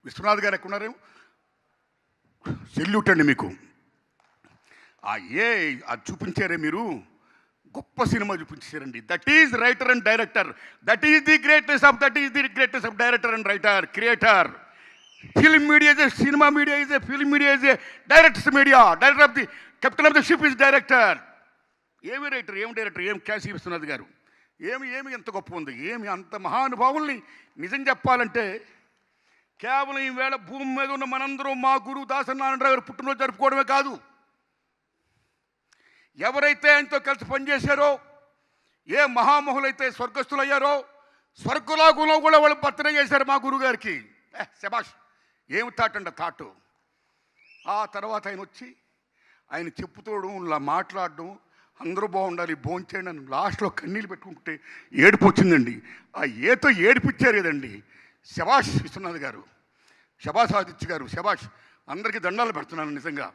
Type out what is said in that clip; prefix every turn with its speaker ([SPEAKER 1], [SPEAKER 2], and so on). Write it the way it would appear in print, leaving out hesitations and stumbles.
[SPEAKER 1] విశ్వనాథ్ గారు ఎక్కడున్నారేమో, సెల్యూట్ అండి మీకు. అది చూపించారే మీరు, గొప్ప సినిమా చూపించారండి. That is writer and director, that is the greatest of director and writer creator. Film media is a cinema media, is a film media, is a directors media. Director of the captain of the ship is director. ఏమి writer, ఏం director, ఏం కాశీ విశ్వనాథ్ గారు, ఏమి ఎంత గొప్ప ఉంది, ఏమి అంత మహానుభావుల్ని. నిజం చెప్పాలంటే కేవలం ఈవేళ భూమి మీద ఉన్న మనందరం మా గురువు దాసనారాయణరావు గారు పుట్టినరోజు జరుపుకోవడమే కాదు, ఎవరైతే ఆయనతో కలిసి పనిచేశారో, ఏ మహామహులైతే స్వర్గస్థులయ్యారో, స్వర్గలోకంలో కూడా వాళ్ళు బర్త్డే చేశారు మా గురువు గారికి. శబాష్, ఏమి థాట్ థాటు. ఆ తర్వాత ఆయన వచ్చి ఆయన చెప్పుతోడు ఇలా మాట్లాడడం, అందరూ బాగుండాలి, భోంచేయండి అని లాస్ట్లో కన్నీళ్ళు పెట్టుకుంటే ఏడుపు వచ్చిందండి. ఆ ఏతో ఏడిపించారు కదండి. శబాష్ విశ్వనాథ్ గారు, శబాష్ ఆదిత్య గారు, శబాష్. అందరికీ దండాలు పెడుతున్నాను నిజంగా.